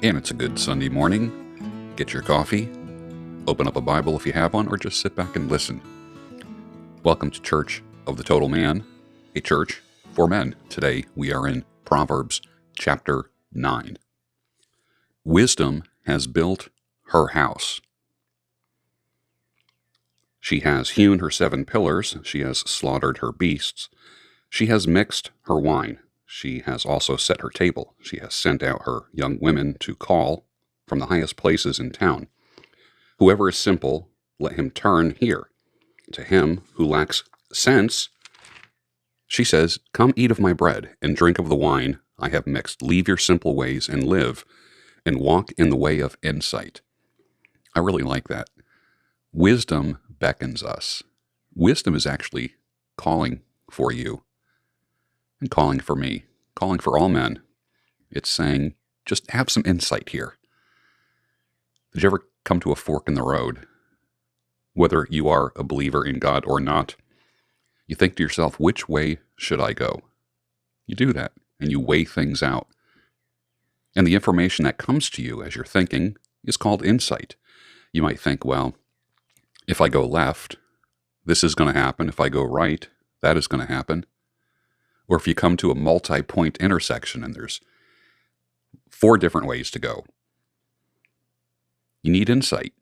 And it's a good Sunday morning. Get your coffee, open up a Bible if you have one, or just sit back and listen. Welcome to Church of the Total Man, a church for men. Today we are in Proverbs chapter 9. Wisdom has built her house. She has hewn her 7 pillars. She has slaughtered her beasts. She has mixed her wine. She has also set her table. She has sent out her young women to call from the highest places in town. Whoever is simple, let him turn here. To him who lacks sense, she says, "Come eat of my bread and drink of the wine I have mixed. Leave your simple ways and live, and walk in the way of insight." I really like that. Wisdom beckons us. Wisdom is actually calling for you and calling for me, calling for all men. It's saying, just have some insight here. Did you ever come to a fork in the road? Whether you are a believer in God or not, you think to yourself, which way should I go? You do that, and you weigh things out. And the information that comes to you as you're thinking is called insight. You might think, well, if I go left, this is going to happen. If I go right, that is going to happen. Or if you come to a multi-point intersection and there's 4 different ways to go. You need insight.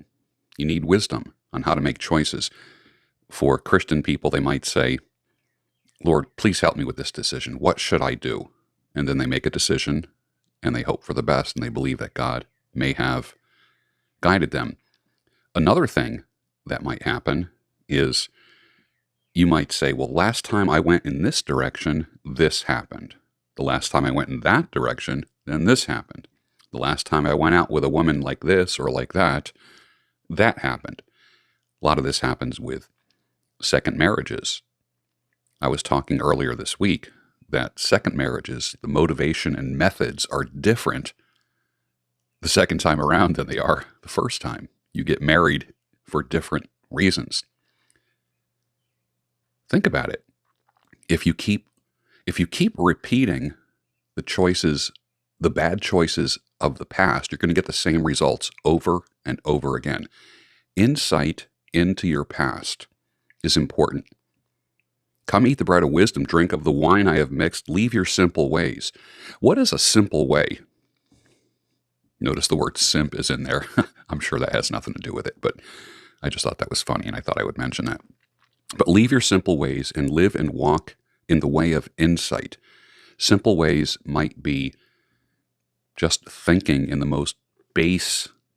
You need wisdom on how to make choices. For Christian people, they might say, "Lord, please help me with this decision. What should I do?" And then they make a decision and they hope for the best and they believe that God may have guided them. Another thing that might happen is you might say, well, last time I went in this direction, this happened. The last time I went in that direction, then this happened. The last time I went out with a woman like this or like that, that happened. A lot of this happens with second marriages. I was talking earlier this week that second marriages, the motivation and methods are different the second time around than they are the first time. You get married for different reasons. Think about it. If you keep repeating the choices, the bad choices of the past, you're going to get the same results over and over again. Insight into your past is important. Come eat the bread of wisdom, drink of the wine I have mixed, leave your simple ways. What is a simple way? Notice the word simp is in there. I'm sure that has nothing to do with it, but I just thought that was funny and I thought I would mention that. But leave your simple ways and live and walk in the way of insight. Simple ways might be just thinking in the most basic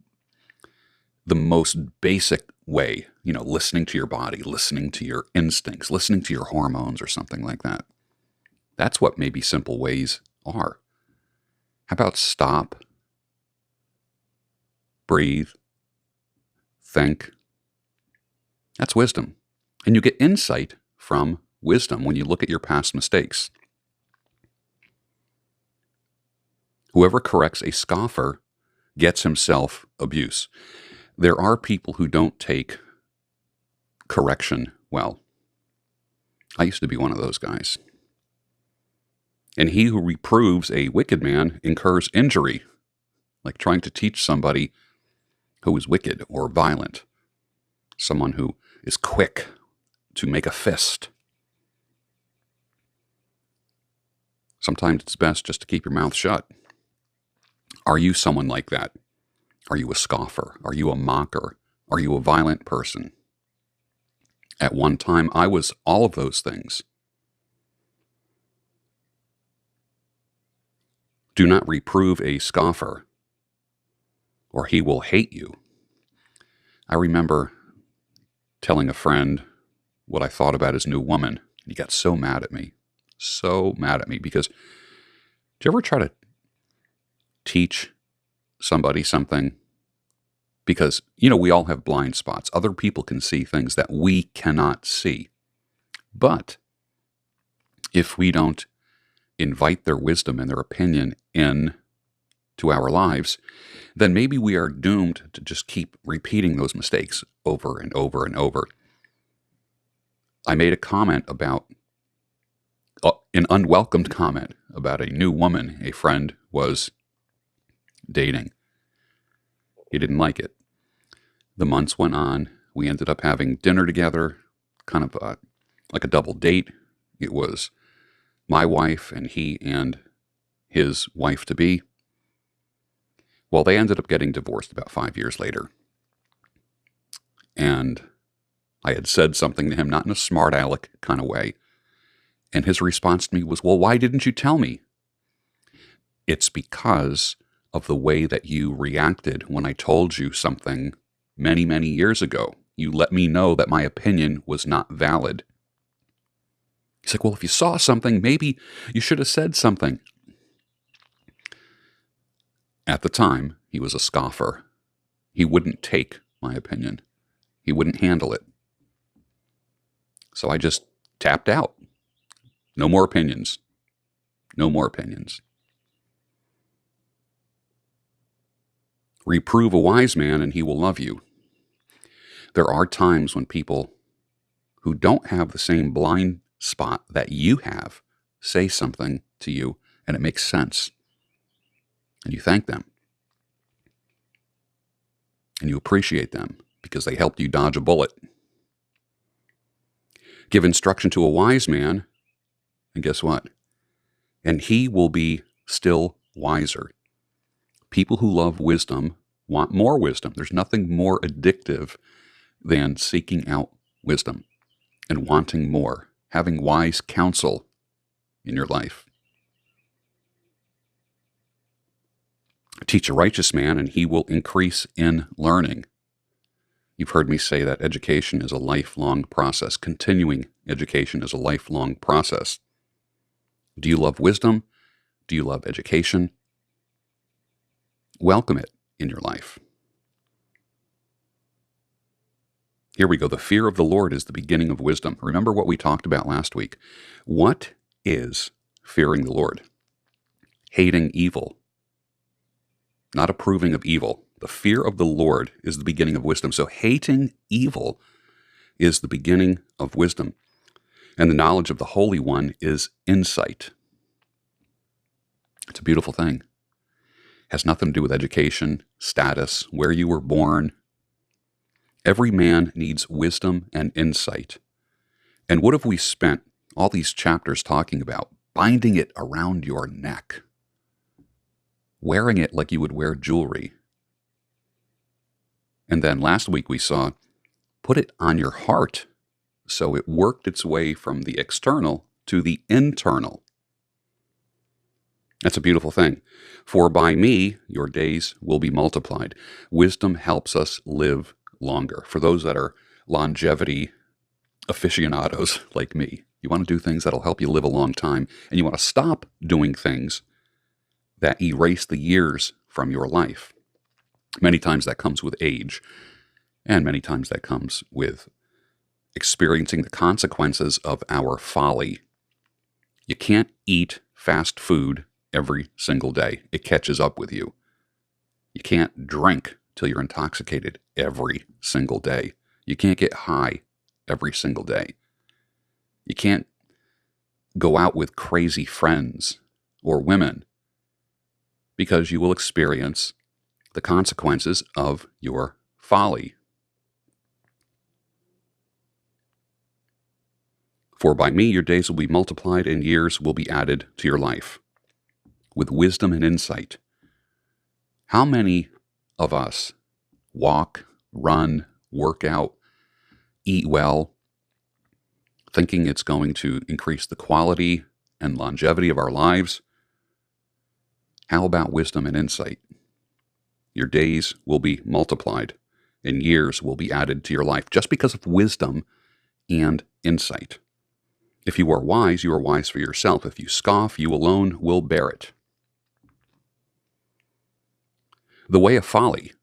way, listening to your body, listening to your instincts, listening to your hormones or something like that. That's what maybe simple ways are. How about stop, breathe, think? That's wisdom. And you get insight from wisdom when you look at your past mistakes. Whoever corrects a scoffer gets himself abuse. There are people who don't take correction well. I used to be one of those guys. And he who reproves a wicked man incurs injury, like trying to teach somebody who is wicked or violent, someone who is quick to make a fist. Sometimes it's best just to keep your mouth shut. Are you someone like that? Are you a scoffer? Are you a mocker? Are you a violent person? At one time, I was all of those things. Do not reprove a scoffer, or he will hate you. I remember telling a friend what I thought about his new woman. He got so mad at me because did you ever try to teach somebody something? Because, we all have blind spots. Other people can see things that we cannot see. But if we don't invite their wisdom and their opinion into our lives, then maybe we are doomed to just keep repeating those mistakes over and over and over. I made a comment about, an unwelcomed comment about a new woman a friend was dating. He didn't like it. The months went on. We ended up having dinner together, kind of like a double date. It was my wife and he and his wife-to-be. Well, they ended up getting divorced about 5 years later. And I had said something to him, not in a smart aleck kind of way. And his response to me was, well, why didn't you tell me? It's because of the way that you reacted when I told you something many, many years ago. You let me know that my opinion was not valid. He's like, well, if you saw something, maybe you should have said something. At the time, he was a scoffer. He wouldn't take my opinion. He wouldn't handle it. So I just tapped out. No more opinions. No more opinions. Reprove a wise man and he will love you. There are times when people who don't have the same blind spot that you have say something to you and it makes sense. And you thank them. And you appreciate them because they helped you dodge a bullet. Give instruction to a wise man, and guess what? And he will be still wiser. People who love wisdom want more wisdom. There's nothing more addictive than seeking out wisdom and wanting more, having wise counsel in your life. Teach a righteous man, and he will increase in learning. You've heard me say that education is a lifelong process. Continuing education is a lifelong process. Do you love wisdom? Do you love education? Welcome it in your life. Here we go. The fear of the Lord is the beginning of wisdom. Remember what we talked about last week. What is fearing the Lord? Hating evil, not approving of evil. The fear of the Lord is the beginning of wisdom. So hating evil is the beginning of wisdom. And the knowledge of the Holy One is insight. It's a beautiful thing. Has nothing to do with education, status, where you were born. Every man needs wisdom and insight. And what have we spent all these chapters talking about? Binding it around your neck. Wearing it like you would wear jewelry. And then last week we saw, put it on your heart. So it worked its way from the external to the internal. That's a beautiful thing. For by me, your days will be multiplied. Wisdom helps us live longer. For those that are longevity aficionados like me, you want to do things that'll help you live a long time, and you want to stop doing things that erase the years from your life. Many times that comes with age, and many times that comes with experiencing the consequences of our folly. You can't eat fast food every single day. It catches up with you. You can't drink till you're intoxicated every single day. You can't get high every single day. You can't go out with crazy friends or women because you will experience the consequences of your folly. For by me your days will be multiplied and years will be added to your life with wisdom and insight. How many of us walk, run, work out, eat well, thinking it's going to increase the quality and longevity of our lives? How about wisdom and insight? Your days will be multiplied and years will be added to your life just because of wisdom and insight. If you are wise for yourself. If you scoff, you alone will bear it. The way of folly.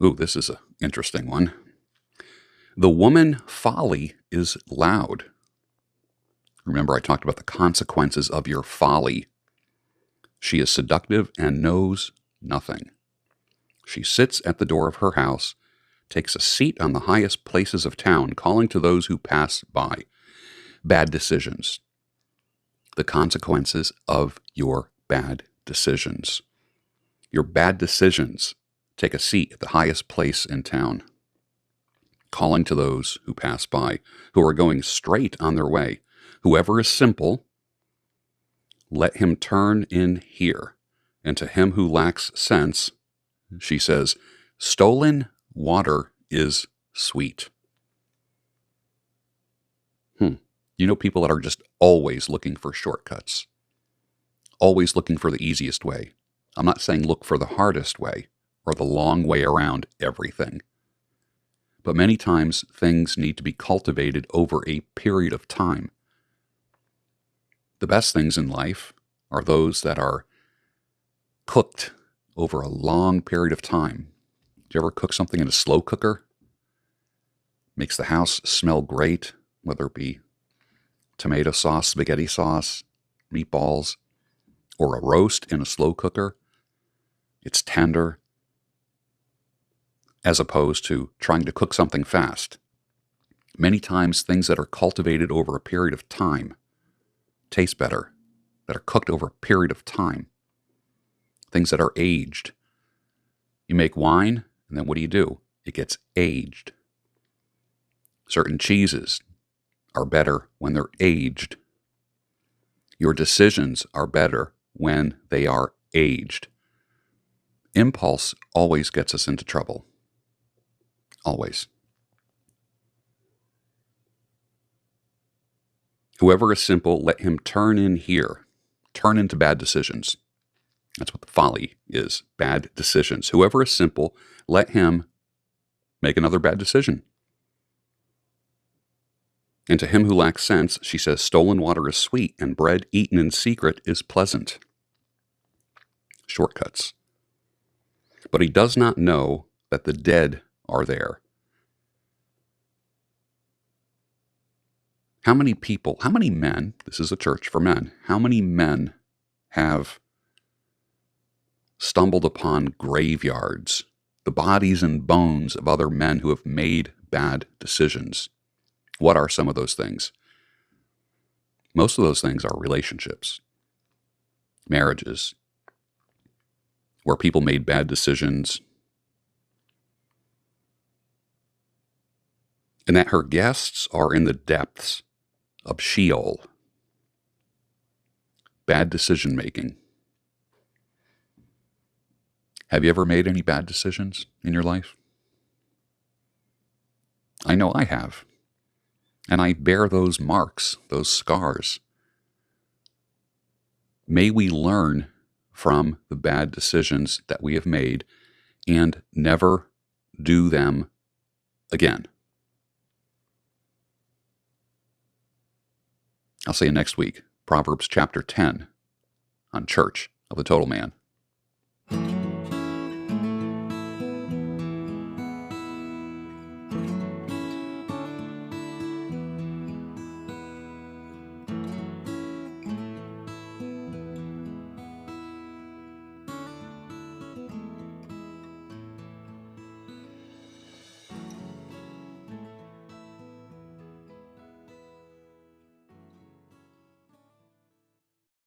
Ooh, this is an interesting one. The woman folly is loud. Remember, I talked about the consequences of your folly. She is seductive and knows nothing. She sits at the door of her house, takes a seat on the highest places of town, calling to those who pass by. Bad decisions. The consequences of your bad decisions. Your bad decisions take a seat at the highest place in town, calling to those who pass by, who are going straight on their way. Whoever is simple, let him turn in here. And to him who lacks sense, she says, stolen water is sweet. You know people that are just always looking for shortcuts, always looking for the easiest way. I'm not saying look for the hardest way or the long way around everything. But many times things need to be cultivated over a period of time. The best things in life are those that are cooked over a long period of time. Do you ever cook something in a slow cooker? Makes the house smell great, whether it be tomato sauce, spaghetti sauce, meatballs, or a roast in a slow cooker. It's tender, as opposed to trying to cook something fast. Many times things that are cultivated over a period of time taste better, that are cooked over a period of time. Things that are aged. You make wine, and then what do? It gets aged. Certain cheeses are better when they're aged. Your decisions are better when they are aged. Impulse always gets us into trouble. Always. Whoever is simple, let him turn in here. Turn into bad decisions. That's what the folly is, bad decisions. Whoever is simple, let him make another bad decision. And to him who lacks sense, she says, stolen water is sweet, and bread eaten in secret is pleasant. Shortcuts. But he does not know that the dead are there. How many people, how many men, this is a church for men, how many men have stumbled upon graveyards, the bodies and bones of other men who have made bad decisions? What are some of those things? Most of those things are relationships, marriages, where people made bad decisions, and that her guests are in the depths of Sheol. Bad decision making. Have you ever made any bad decisions in your life? I know I have. And I bear those marks, those scars. May we learn from the bad decisions that we have made and never do them again. I'll see you next week. Proverbs chapter 10 on Church of the Total Man.